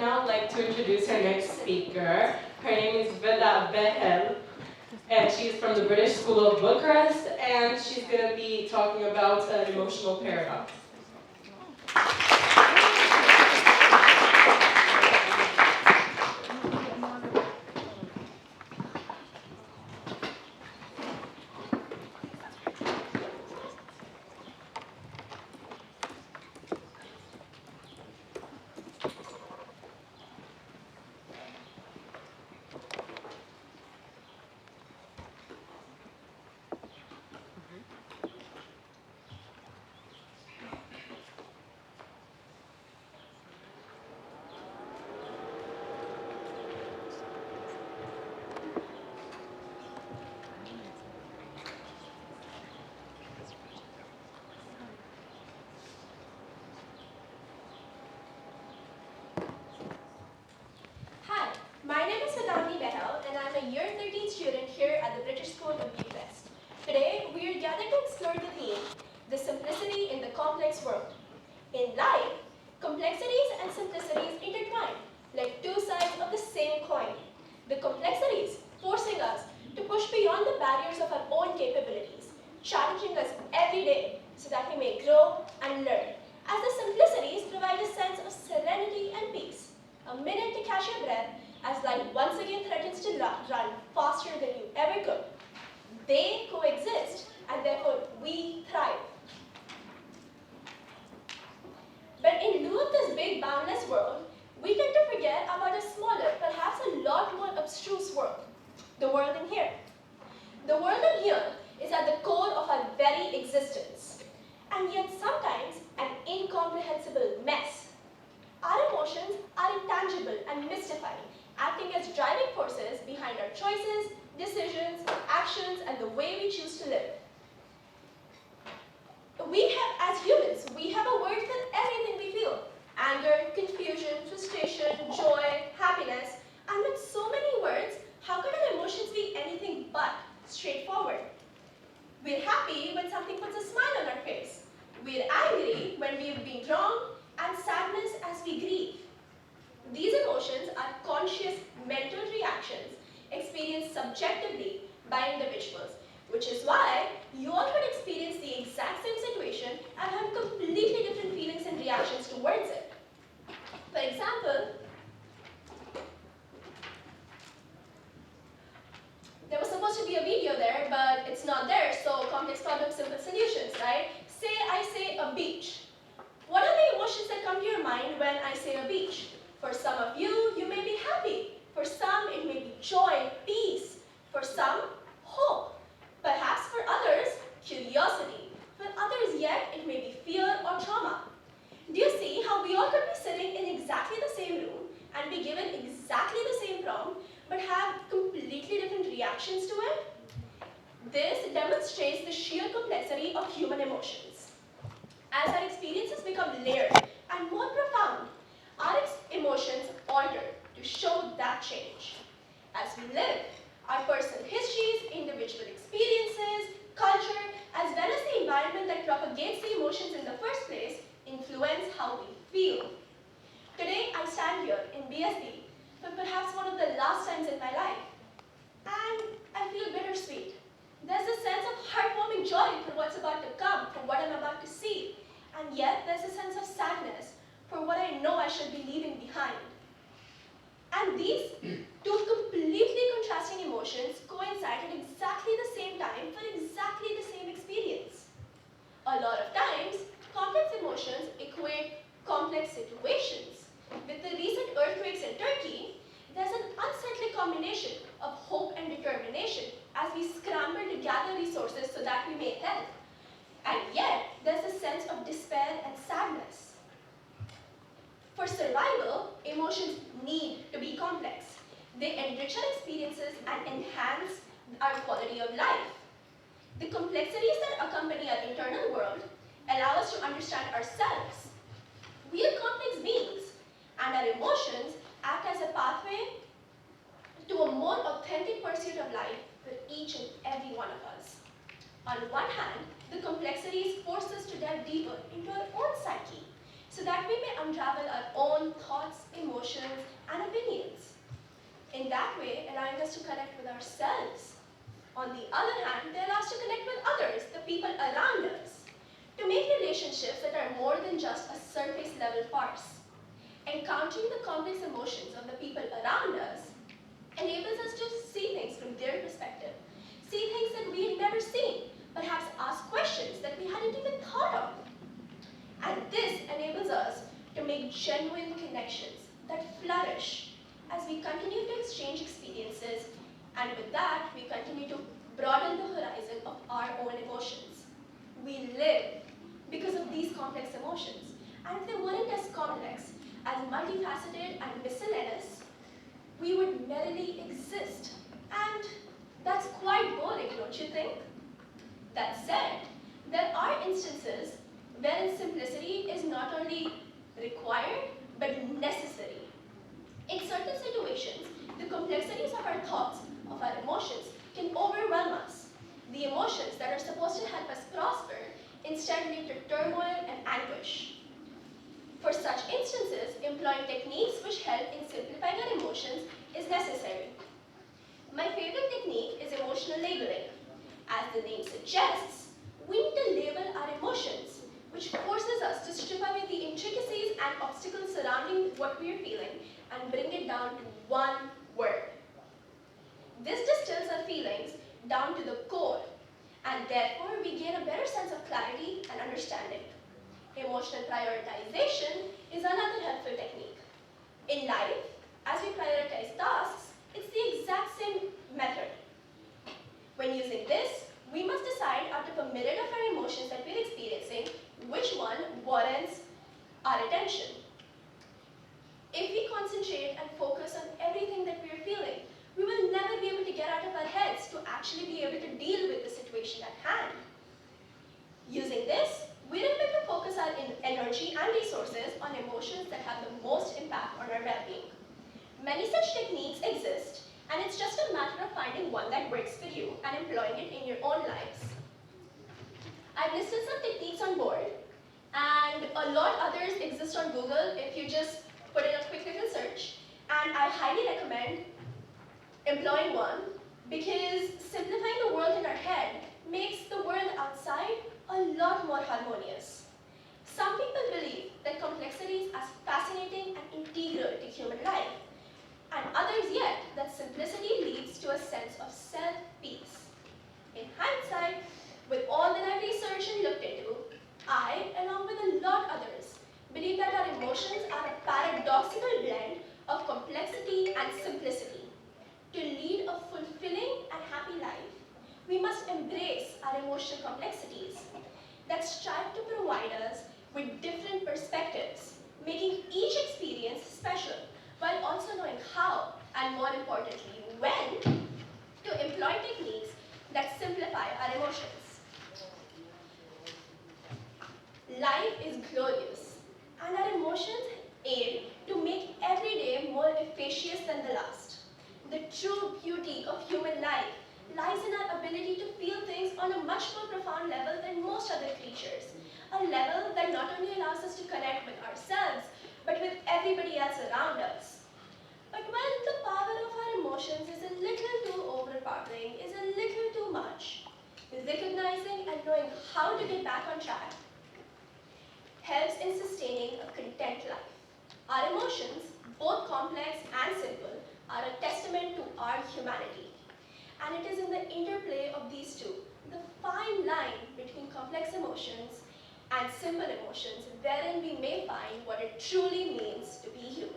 now like to introduce our next speaker. Her name is Veda Behel, and she's from the British School of Bucharest, and she's going to be talking about an emotional paradox. Hi, my name is Vedani Behel, and I'm a Year 13 student here at the British School of Bucharest. Today, we are gathered to explore the theme, the simplicity in the complex world. In life, complexities and simplicities intertwine, like two sides of the same coin. The complexities forcing us to push beyond the barriers of our own capabilities, challenging us every day so that we may grow and learn. As the simplicities provide a sense of serenity and peace. A minute to catch your breath as life once again threatens to run faster than you ever could. They coexist, and therefore we thrive. But in lieu of this big boundless world, we tend to forget about a smaller, perhaps a lot more abstruse world, the world in here. The world in here is at the core of our very existence, and yet sometimes an incomprehensible mess. Our emotions are intangible and mystifying, acting as driving forces behind our choices, decisions, actions, and the way we choose to live. As humans, we have a word for everything we feel. Anger, confusion, frustration, joy, happiness. And with so many words, how could our emotions be anything but straightforward? We're happy when something puts a smile on our face. We're angry when we've been wrong, and sadness as we grieve. These emotions are conscious mental reactions experienced subjectively by individuals, which is why you all could experience the exact same situation and have completely different feelings and reactions towards it. For example, there was supposed to be a video there, but it's not there, so complex problems, simple solutions, right? Say I say a beach. What are the emotions that come to your mind when I say a beach? For some of you, you may be happy. For some, it may be joy, peace. For some, hope. Perhaps for others, curiosity. For others yet, it may be fear or trauma. Do you see how we all could be sitting in exactly the same room and be given exactly the same prompt, but have completely different reactions to it? This demonstrates the sheer complexity of human emotions. As our experiences become layered and more profound, our emotions alter to show that change. As we live, our personal histories, individual experiences, culture, as well as the environment that propagates the emotions in the first place, influence how we feel. Today, I stand here in BSD for perhaps one of the last times in my life, and I feel bittersweet. There's a sense of heartwarming joy for what's about to come, for what I'm about to see. And yet, there's a sense of sadness for what I know I should be leaving behind. And these two completely contrasting emotions coincide at exactly the same time for exactly the same experience. A lot of times, complex emotions equate complex situations. With the recent earthquakes in Turkey, there's an unsettling combination of hope and determination as we scramble to gather resources so that we may help. And yet, there's a sense of despair and sadness. For survival, emotions need to be complex. They enrich our experiences and enhance our quality of life. The complexities that accompany our internal world allow us to understand ourselves. We are complex beings, and our emotions act as a pathway to a more authentic pursuit of life for each and every one of us. On one hand, the complexities force us to delve deeper into our own psyche so that we may unravel our own thoughts thoughts, emotions, and opinions. In that way, allowing us to connect with ourselves. On the other hand, they allow us to connect with others, the people around us, to make relationships that are more than just a surface level farce. Encountering the complex emotions of the people around us enables us to see things from their perspective, see things that we had never seen, perhaps ask questions that we hadn't even thought of. And this enables us to make genuine connections that flourish as we continue to exchange experiences, and with that, we continue to broaden the horizon of our own emotions. We live because of these complex emotions, and if they weren't as complex, as multifaceted and miscellaneous, we would merely exist. And that's quite boring, don't you think? That said, there are instances wherein simplicity is not only required, but necessary. In certain situations, the complexities of our thoughts, of our emotions, can overwhelm us. The emotions that are supposed to help us prosper instead lead to turmoil and anguish. For such instances, employing techniques which help in simplifying our emotions is necessary. My favorite technique is emotional labeling. As the name suggests, we need to label our emotions, which forces us to strip away the intricacies and obstacles surrounding what we are feeling and bring it down to one word. This distills our feelings down to the core, and therefore we gain a better sense of clarity and understanding. Emotional prioritization is another helpful technique. In life, as we prioritize tasks, it's the exact same method. When using this, we must decide out of a myriad of our emotions that we're experiencing, which one warrants our attention. If we concentrate and focus on everything that we are feeling, we will never be able to get out of our heads to actually be able to deal with the situation at hand. Using this, we're able to focus our energy and resources on emotions that have the most impact on our well-being. Many such techniques exist, and it's just a matter of finding one that works for you and employing it in your own lives. I've listed some techniques on board, and a lot others exist on Google if you just put in a quick little search, and I highly recommend employing one because simplifying the world in our head makes the world outside a lot more harmonious. Some people believe that complexities are fascinating and integral to human life, and others yet that simplicity leads to a sense of self-peace. In hindsight, with all that I've researched and looked into, I, along with a lot others, believe that our emotions are a paradoxical blend of complexity and simplicity. To lead a fulfilling and happy life, we must embrace our emotional complexities that strive to provide us with different perspectives, making each experience special, while also knowing how, and more importantly, when, to employ techniques that simplify our emotions. Life is glorious, and our emotions aid to make every day more efficacious than the last. The true beauty of human life lies in our ability to feel things on a much more profound level than most other creatures, a level that not only allows us to connect with ourselves, but with everybody else around us. But when the power of our emotions is a little too overpowering, is a little too much, recognizing and knowing how to get back on track helps in sustaining a content life. Our emotions, both complex and simple, are a testament to our humanity. And it is in the interplay of these two, the fine line between complex emotions and simple emotions, wherein we may find what it truly means to be human.